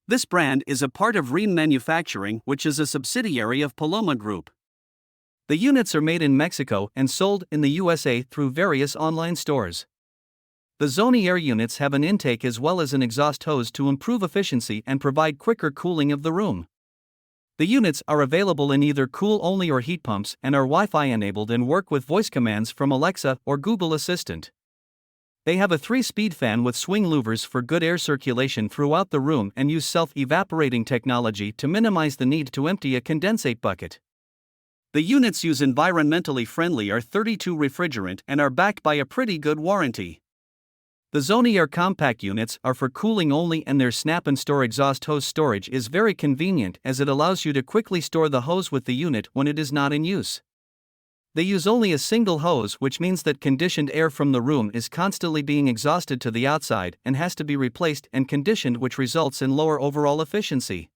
This brand is a part of Rheem Manufacturing, which is a subsidiary of Paloma Group. The units are made in Mexico and sold in the USA through various online stores. The ZoneAire units have an intake as well as an exhaust hose to improve efficiency and provide quicker cooling of the room. The units are available in either cool-only or heat pumps and are Wi-Fi enabled and work with voice commands from Alexa or Google Assistant. They have a 3-speed fan with swing louvers for good air circulation throughout the room and use self-evaporating technology to minimize the need to empty a condensate bucket. The units use environmentally friendly R32 refrigerant and are backed by a pretty good warranty. The ZoneAire Compact units are for cooling only, and their snap and store exhaust hose storage is very convenient as it allows you to quickly store the hose with the unit when it is not in use. They use only a single hose, which means that conditioned air from the room is constantly being exhausted to the outside and has to be replaced and conditioned, which results in lower overall efficiency.